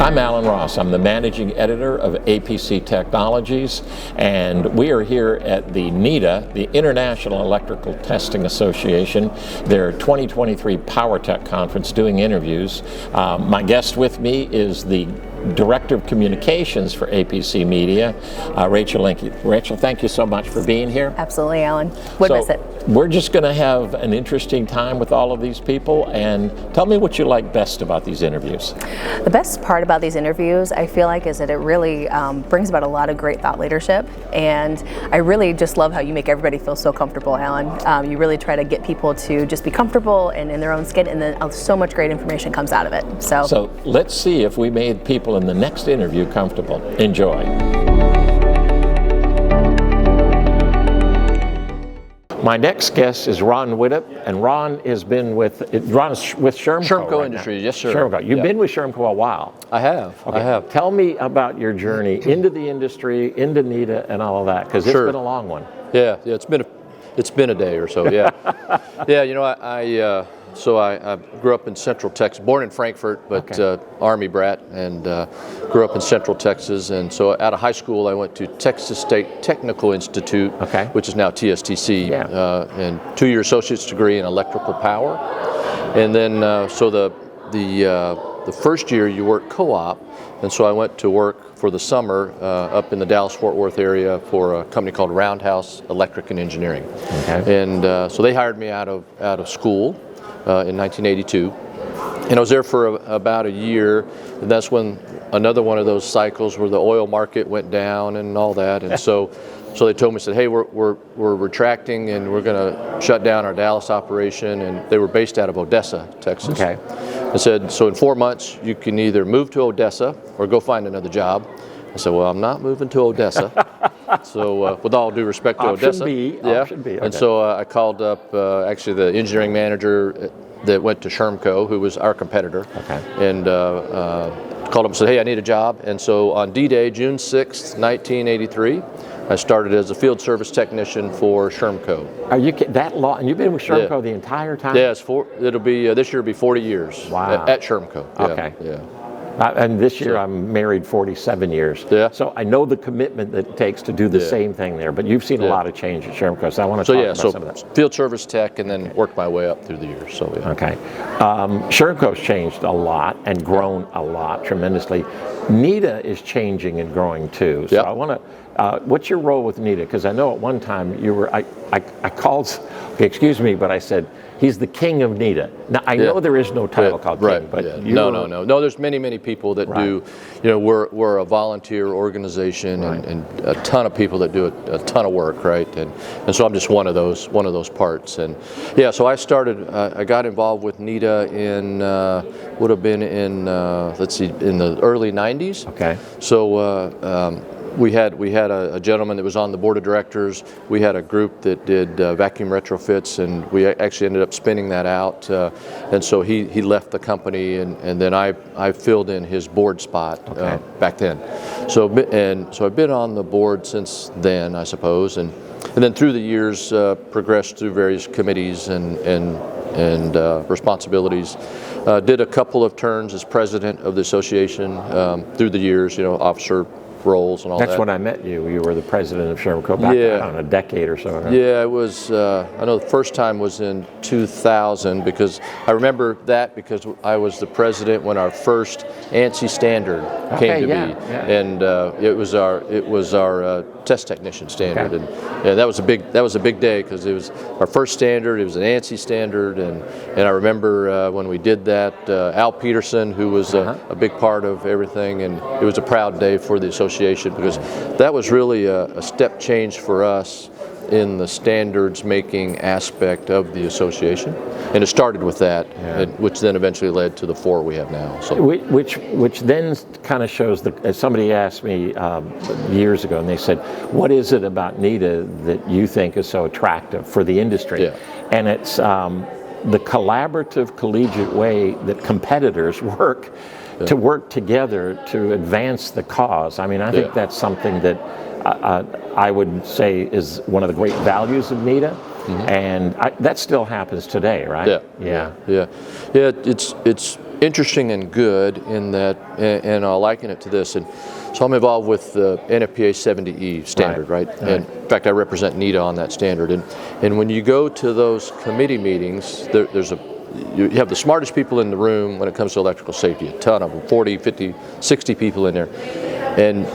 I'm Alan Ross. I'm the managing editor of APC Technologies, and we are here at the NETA, the International Electrical Testing Association, their 2023 Power Tech Conference, doing interviews. My guest with me is the Director of Communications for APC Media, Rachel Linke. Rachel, thank you so much for being here. Absolutely, Alan. Would miss it. We're just going to have an interesting time with all of these people, and tell me what you like best about these interviews. The best part about these interviews, I feel like, is that it really brings about a lot of great thought leadership, and I really just love how you make everybody feel so comfortable, Alan. You really try to get people to just be comfortable and in their own skin, and then so much great information comes out of it. So let's see if we made people in the next interview comfortable. Enjoy. My next guest is Ron Widup, and Ron has been with Shermco. Shermco Industries, yes sir. Shermco. You've been with Shermco a while. I have. Okay. I have. Tell me about your journey into the industry, into NETA, and all of that, because it's been a long one. Yeah, it's been a day or so. Yeah, yeah. You know, I grew up in Central Texas, born in Frankfurt, but Army brat, and grew up in Central Texas. And so out of high school, I went to Texas State Technical Institute, which is now TSTC, and 2-year associate's degree in electrical power. And then, so the first year you work co-op, and so I went to work for the summer up in the Dallas-Fort Worth area for a company called Roundhouse Electric and Engineering. And so they hired me out of school in 1982, and I was there for about a year, and that's when another one of those cycles where the oil market went down and all that, and so they told me, said, hey, we're retracting and we're going to shut down our Dallas operation, and they were based out of Odessa, Texas. I said, so in 4 months you can either move to Odessa or go find another job. I said, well, I'm not moving to Odessa. So with all due respect to Odessa. Option B. Okay. And so I called up actually the engineering manager that went to Shermco, who was our competitor, and called him and said, hey, I need a job. And so on D-Day, June 6th, 1983, I started as a field service technician for Shermco. Are you that long? And you've been with Shermco the entire time? Yeah, it'll be this year will be 40 years. Wow. At Shermco. Yeah. And this year I'm married 47 years. So I know the commitment that it takes to do the same thing there, but you've seen a lot of change at Shermco, so I want to talk about some of that. Field service tech, and then worked my way up through the years. So Shermco's changed a lot and grown a lot tremendously. NETA is changing and growing too. So I want to, what's your role with NETA? Because I know at one time you were, I called, excuse me, but I said, he's the king of NETA. Now, I know there is no title called king, but No, there's many people that do, you know, we're a volunteer organization, and a ton of people that do a ton of work, right? And so I'm just one of those parts. And so I started, I got involved with NETA in, would have been in, let's see, in the early 90s. So we had a gentleman that was on the board of directors. We had a group that did vacuum retrofits, and we actually ended up spinning that out. And so he left the company, and then I filled in his board spot back then. So I've been on the board since then, I suppose, and then through the years progressed through various committees and responsibilities. Did a couple of turns as president of the association through the years, you know, officer roles and all that. That's when I met you. You were the president of Shermco back a decade or so ago. Yeah, it was, I know the first time was in 2000, because I remember that because I was the president when our first ANSI standard came to be. And it was our test technician standard, and that was a big day, because it was our first standard. It was an ANSI standard, and I remember when we did that, Al Peterson, who was a big part of everything, and it was a proud day for the association, because that was really a step change for us in the standards making aspect of the association, and it started with that, which then eventually led to the 4 we have now. So which then kind of shows somebody asked me years ago, and they said, what is it about NETA that you think is so attractive for the industry? And it's the collaborative, collegiate way that competitors work to work together to advance the cause. I mean, I think that's something that I would say is one of the great values of NETA, and that still happens today, right? It's interesting and good in that, and I'll liken it to this. And so I'm involved with the NFPA 70E standard, right? And in fact, I represent NETA on that standard. And when you go to those committee meetings, you have the smartest people in the room when it comes to electrical safety, a ton of them, 40, 50, 60 people in there. And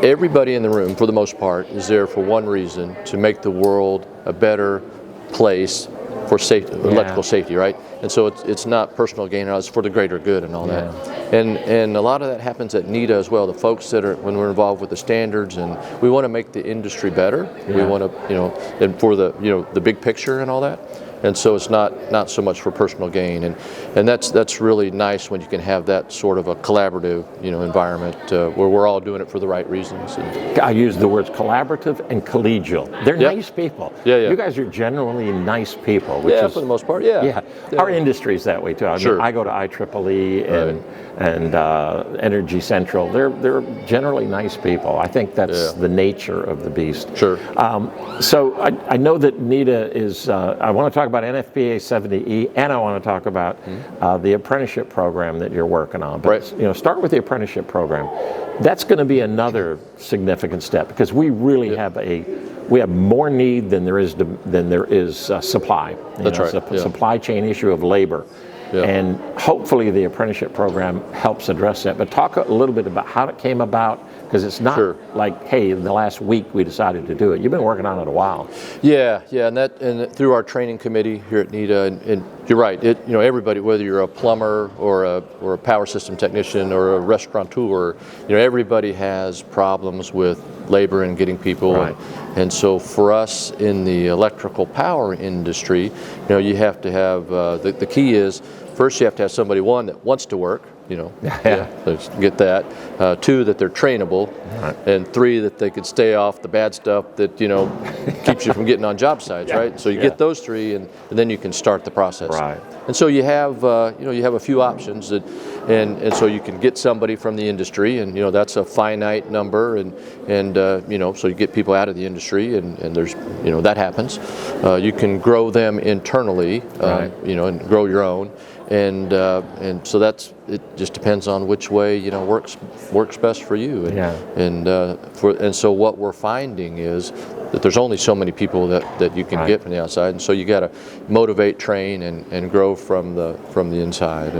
everybody in the room, for the most part, is there for one reason: to make the world a better place for safety, electrical safety, right? And so it's not personal gain, it's for the greater good and all that. And a lot of that happens at NETA as well. The folks that are, when we're involved with the standards, and we want to make the industry better. We want to, and for the, the big picture and all that. And so it's not so much for personal gain, and that's really nice when you can have that sort of a collaborative environment where we're all doing it for the right reasons. I use the words collaborative and collegial. They're nice people. Yeah. You guys are generally nice people. Which is, for the most part. Yeah. Our industry's that way too. I mean, I go to IEEE and Energy Central. They're generally nice people. I think that's the nature of the beast. Sure. So I know that NETA is. I want to talk about NFPA 70E, and I want to talk about the apprenticeship program that you're working on. But start with the apprenticeship program. That's going to be another significant step, because we really have more need than there is supply. That's right. It's a supply chain issue of labor. Yeah. And hopefully the apprenticeship program helps address that. But talk a little bit about how it came about, because it's not like, hey, in the last week we decided to do it. You've been working on it a while. Yeah, and through our training committee here at NETA, and you're right. Everybody, whether you're a plumber or a power system technician or a restaurateur, everybody has problems with labor and getting people. Right. And so for us in the electrical power industry, you have to have the key is, first you have to have somebody, one, that wants to work, get that. Two, that they're trainable, and three, that they could stay off the bad stuff that keeps you from getting on job sites, right? So you get those three, and then you can start the process. Right. And so you have a few options that, and so you can get somebody from the industry, and that's a finite number, and so you get people out of the industry, and there's that happens. You can grow them internally, and grow your own. And so it just depends on which way works best for you. And so what we're finding is that there's only so many people that you can get from the outside, and so you got to motivate, train, and grow from the inside.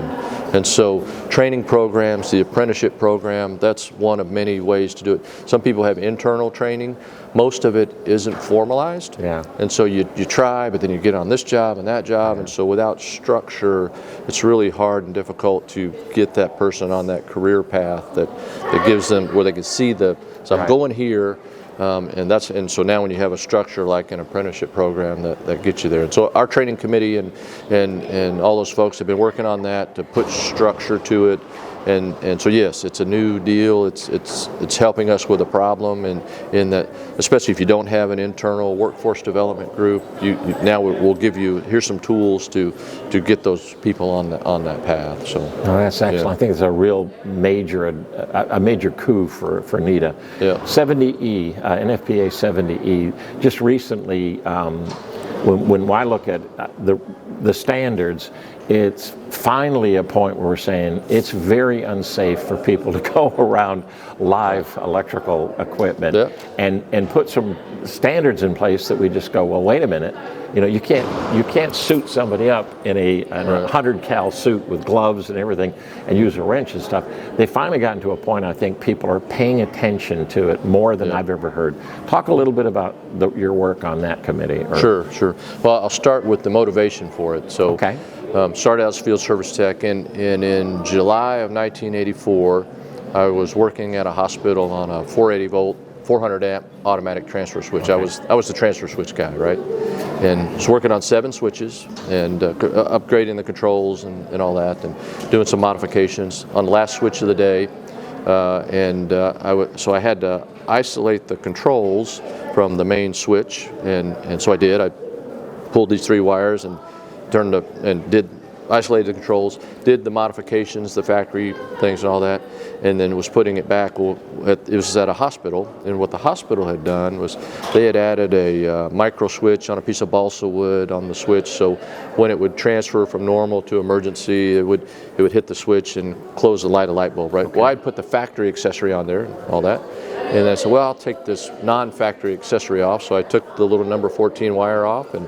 And so training programs, the apprenticeship program, that's one of many ways to do it. Some people have internal training. Most of it isn't formalized, and so you try, but then you get on this job and that job, and so without structure, it's really hard and difficult to get that person on that career path that gives them where they can see I'm going here, and so now when you have a structure like an apprenticeship program that gets you there. And so our training committee and all those folks have been working on that to put structure to it. And so yes, it's a new deal. It's helping us with a problem, and in that, especially if you don't have an internal workforce development group, now we'll give you, here's some tools to get those people on that path. So that's excellent. I think it's a real major coup for NETA. 70E, NFPA 70E. Just recently, when I look at the standards, it's finally a point where we're saying it's very unsafe for people to go around live electrical equipment and put some standards in place that we just go, well, wait a minute, you can't suit somebody up in a 100 cal suit with gloves and everything and use a wrench and stuff. They finally gotten to a point, I think people are paying attention to it more than I've ever heard. Talk a little bit about your work on that committee. Sure. Well, I'll start with the motivation for it. So started out as field service tech, and in July of 1984, I was working at a hospital on a 480 volt, 400 amp automatic transfer switch. I was the transfer switch guy, right? And was working on 7 switches and upgrading the controls and all that, and doing some modifications on the last switch of the day. So I had to isolate the controls from the main switch, and so I did. I pulled these 3 wires and did isolated the controls, did the modifications, the factory things and all that, and then was putting it back. Well, it was at a hospital, and what the hospital had done was they had added a micro switch on a piece of balsa wood on the switch, so when it would transfer from normal to emergency, it would hit the switch and close the light bulb, right? Okay. Well, I'd put the factory accessory on there and all that. And I said, well, I'll take this non-factory accessory off. So I took the little number 14 wire off and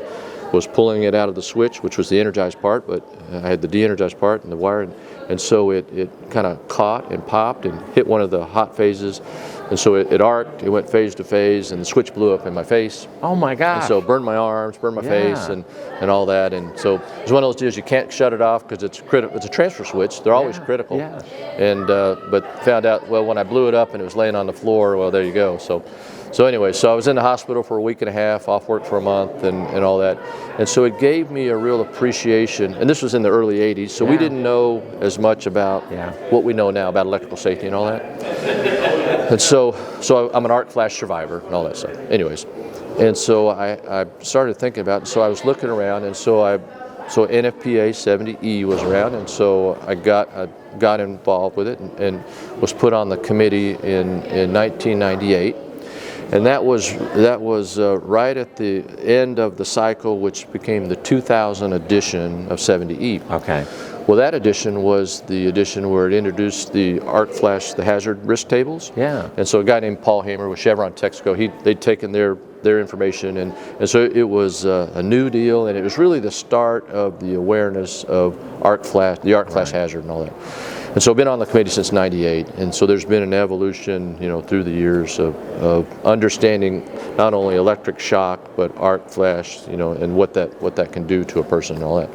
was pulling it out of the switch, which was the energized part, but I had the de-energized part and the wire. And so it kind of caught and popped and hit one of the hot phases. And so it arced, it went phase to phase, and the switch blew up in my face. Oh my gosh. And so burned my arms, burned my face, and all that. And so it's one of those deals you can't shut it off because it's critical. It's a transfer switch. They're always critical. Yeah. And but found out, well, when I blew it up and it was laying on the floor, well, there you go. So anyway, so I was in the hospital for a week and a half, off work for a month and all that. And so it gave me a real appreciation, and this was in the early 80s, so we didn't know as much about what we know now about electrical safety and all that. And so I'm an arc flash survivor and all that stuff. Anyways, and so I started thinking about it, so I was looking around, and so NFPA 70E was around, and so I got involved with it and was put on the committee in 1998. And that was right at the end of the cycle, which became the 2000 edition of 70E. Okay. Well, that edition was the edition where it introduced the arc flash, the hazard risk tables. Yeah. And so a guy named Paul Hamer with Chevron Texaco, they'd taken their information, and so it was a new deal, and it was really the start of the awareness of arc flash, the arc flash hazard and all that. And so I've been on the committee since '98, and so there's been an evolution, through the years of understanding not only electric shock but arc flash, and what that can do to a person and all that.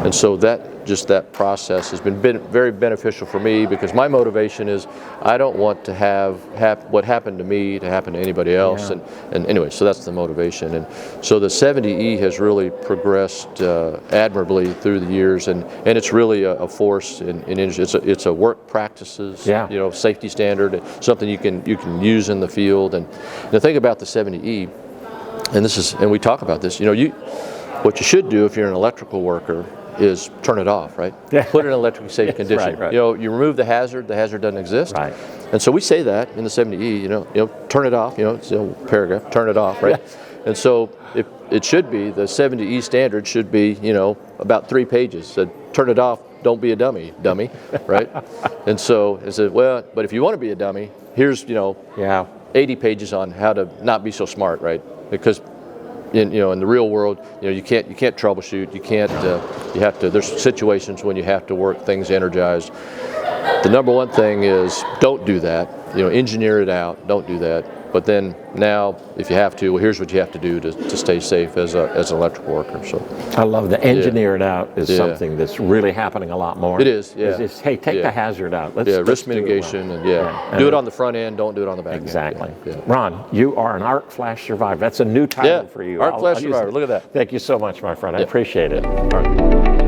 And so that process has been very beneficial for me, because my motivation is I don't want to have what happened to me to happen to anybody else. Yeah. And anyway, so that's the motivation. And so the 70E has really progressed admirably through the years, and it's really a force in industry. It's a work practices, safety standard, something you can use in the field. And the thing about the 70E, and we talk about this, what you should do if you're an electrical worker is turn it off, right? Yeah. Put it in an electrically safe condition. Right. You remove the hazard doesn't exist. Right. And so we say that in the 70E, turn it off, it's a paragraph, turn it off, right? Yeah. And so it should be, the 70E standard should be, about 3 pages. Said, turn it off, don't be a dummy, right? And so it said, well, but if you want to be a dummy, here's, 80 pages on how to not be so smart, right? Because in the real world, you can't troubleshoot. You have to. There's situations when you have to work things energized. The number one thing is don't do that. Engineer it out. Don't do that. But then now, if you have to, well, here's what you have to do to stay safe as an electrical worker. So I love the engineer it out is something that's really happening a lot more. It is, yeah. It's hey, take the hazard out. Let's risk do it mitigation, well. and do it on the front end. Don't do it on the back Exactly. end. Yeah. Ron, you are an arc flash survivor. That's a new title for you. Arc flash survivor. Look at that. Thank you so much, my friend. I appreciate it. All right.